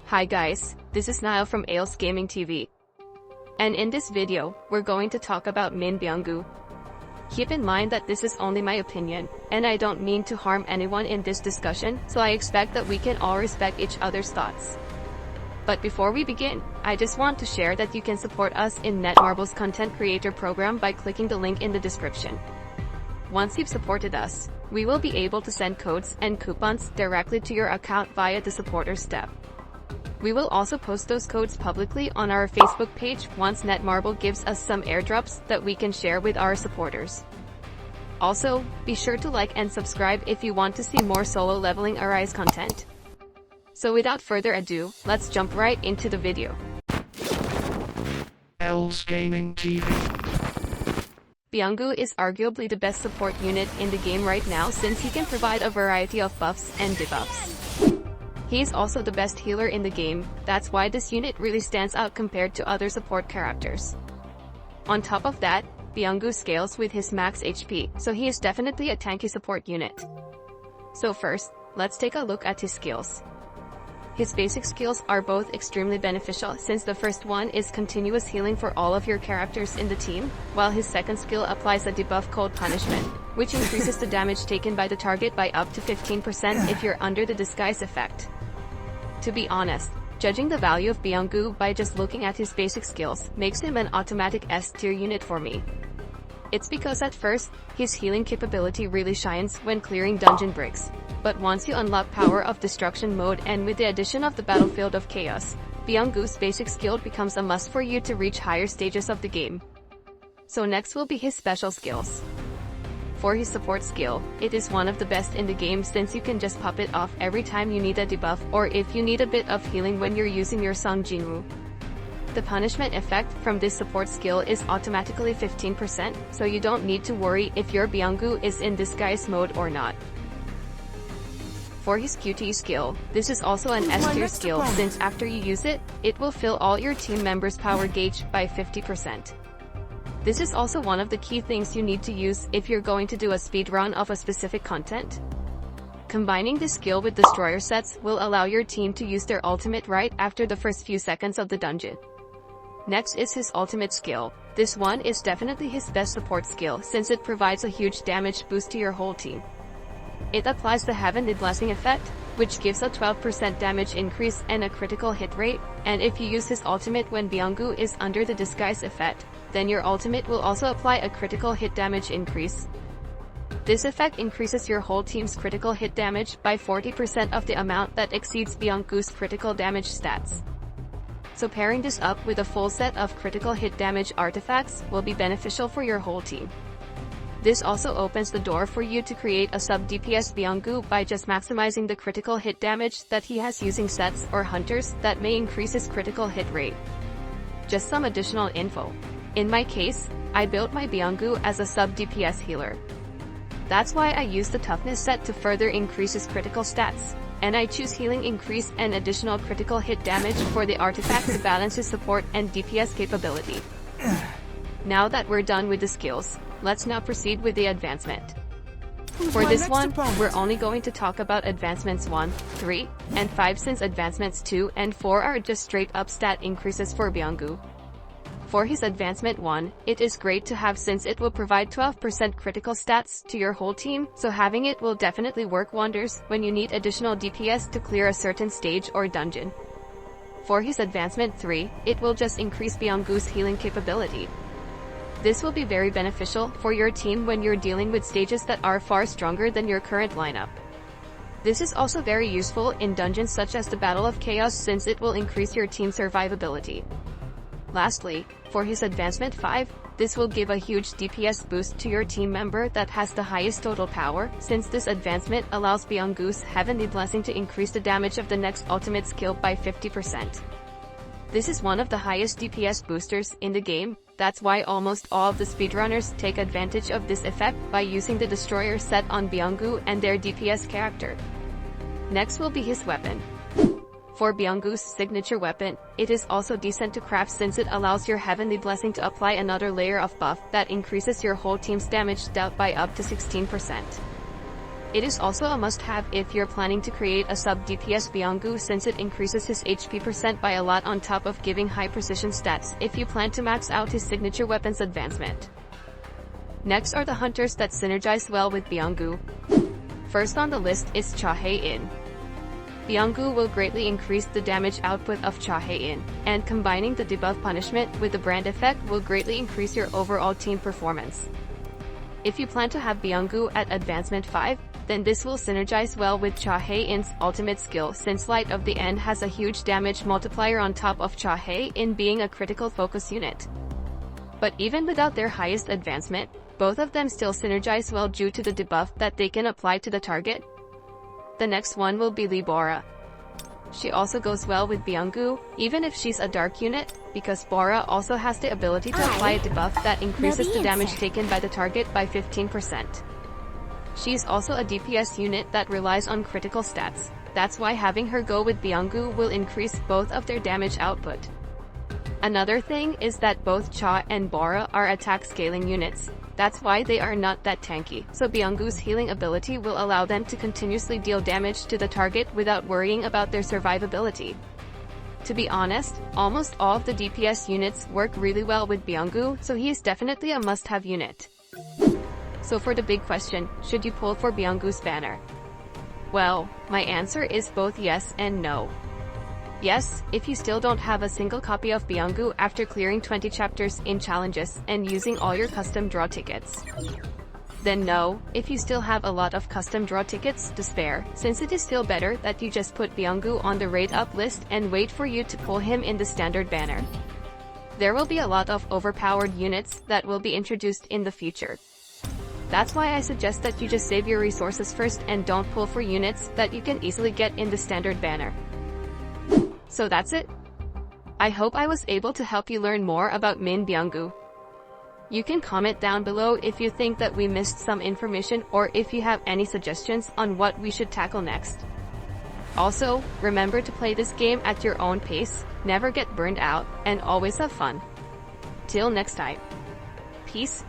Hi guys, this is Niall from Ales Gaming TV. And in this video, we're going to talk about Min Byung-gu. Keep in mind that this is only my opinion, and I don't mean to harm anyone in this discussion, so I expect that we can all respect each other's thoughts. But before we begin, I just want to share that you can support us in Netmarble's content creator program by clicking the link in the description. Once you've supported us, we will be able to send codes and coupons directly to your account via the supporters tab. We will also post those codes publicly on our Facebook page once Netmarble gives us some airdrops that we can share with our supporters. Also, be sure to like and subscribe if you want to see more solo leveling Arise content. So without further ado, let's jump right into the video. Ales Gaming TV. Byung-gu is arguably the best support unit in the game right now since he can provide a variety of buffs and debuffs. He is also the best healer in the game, that's why this unit really stands out compared to other support characters. On top of that, Byung-gu scales with his max HP, so he is definitely a tanky support unit. So first, let's take a look at his skills. His basic skills are both extremely beneficial since the first one is continuous healing for all of your characters in the team, while his second skill applies a debuff called Punishment, which increases the damage taken by the target by up to 15% if you're under the disguise effect. To be honest, judging the value of Byung-gu by just looking at his basic skills makes him an automatic S-tier unit for me. It's because at first, his healing capability really shines when clearing dungeon bricks, but once you unlock Power of Destruction mode and with the addition of the Battlefield of Chaos, Byung-gu's basic skill becomes a must for you to reach higher stages of the game. So next will be his special skills. For his support skill, it is one of the best in the game since you can just pop it off every time you need a debuff or if you need a bit of healing when you're using your sungjinwoo. The punishment effect from this support skill is automatically 15%, so you don't need to worry if your Byung-gu is in disguise mode or not. For his QTE skill, this is also an S-tier skill since after you use it, it will fill all your team members' power gauge by 50%. This is also one of the key things you need to use if you're going to do a speedrun of a specific content. Combining this skill with destroyer sets will allow your team to use their ultimate right after the first few seconds of the dungeon. Next is his ultimate skill. This one is definitely his best support skill since it provides a huge damage boost to your whole team. It applies the Heavenly Blessing effect, which gives a 12% damage increase and a critical hit rate, and if you use his ultimate when Byung-gu is under the disguise effect, then your ultimate will also apply a critical hit damage increase. This effect increases your whole team's critical hit damage by 40% of the amount that exceeds Byung-gu's critical damage stats. So pairing this up with a full set of critical hit damage artifacts will be beneficial for your whole team. This also opens the door for you to create a sub-DPS Byung-gu by just maximizing the critical hit damage that he has using sets or hunters that may increase his critical hit rate. Just some additional info. In my case, I built my Byung-gu as a sub-DPS healer. That's why I use the toughness set to further increase his critical stats, and I choose healing increase and additional critical hit damage for the artifact to balance his support and DPS capability. Now that we're done with the skills, let's now proceed with the advancement. For this one, we're only going to talk about advancements 1, 3, and 5 since advancements 2 and 4 are just straight up stat increases for Byung-gu. For his advancement 1, it is great to have since it will provide 12% critical stats to your whole team, so having it will definitely work wonders when you need additional DPS to clear a certain stage or dungeon. For his advancement 3, it will just increase Byung-gu's healing capability. This will be very beneficial for your team when you're dealing with stages that are far stronger than your current lineup. This is also very useful in dungeons such as the Battle of Chaos since it will increase your team's survivability. Lastly, for his advancement 5, this will give a huge DPS boost to your team member that has the highest total power, since this advancement allows Byung-gu's Heavenly Blessing to increase the damage of the next ultimate skill by 50%. This is one of the highest DPS boosters in the game, that's why almost all of the speedrunners take advantage of this effect by using the destroyer set on Byung-gu and their DPS character. Next will be his weapon. For Byung-gu's signature weapon, it is also decent to craft since it allows your Heavenly Blessing to apply another layer of buff that increases your whole team's damage dealt by up to 16%. It is also a must-have if you're planning to create a sub-DPS Byung-gu, since it increases his HP percent by a lot on top of giving high precision stats if you plan to max out his signature weapons advancement. Next are the hunters that synergize well with Byung-gu. First on the list is Cha Hae-in. Byung-gu will greatly increase the damage output of Cha Hae-in, and combining the debuff punishment with the brand effect will greatly increase your overall team performance. If you plan to have Byung-gu at advancement 5, then this will synergize well with Cha Hae-in's ultimate skill, since Light of the End has a huge damage multiplier on top of Cha Hae-in being a critical focus unit. But even without their highest advancement, both of them still synergize well due to the debuff that they can apply to the target. The next one will be Lee Bora. She also goes well with Byung-gu, even if she's a dark unit, because Bora also has the ability to apply a debuff that increases the damage taken by the target by 15%. She's also a DPS unit that relies on critical stats. That's why having her go with Byung-gu will increase both of their damage output. Another thing is that both Cha and Bora are attack scaling units. That's why they are not that tanky, so Byung-gu's healing ability will allow them to continuously deal damage to the target without worrying about their survivability. To be honest, almost all of the DPS units work really well with Byung-gu, so he is definitely a must-have unit. So for the big question, should you pull for Byung-gu's banner? Well, my answer is both yes and no. Yes, if you still don't have a single copy of Byung-gu after clearing 20 chapters in challenges and using all your custom draw tickets. Then no, if you still have a lot of custom draw tickets to spare, since it is still better that you just put Byung-gu on the rate up list and wait for you to pull him in the standard banner. There will be a lot of overpowered units that will be introduced in the future. That's why I suggest that you just save your resources first and don't pull for units that you can easily get in the standard banner. So that's it. I hope I was able to help you learn more about Min Byung-gu. You can comment down below if you think that we missed some information or if you have any suggestions on what we should tackle next. Also, remember to play this game at your own pace, never get burned out, and always have fun. Till next time. Peace.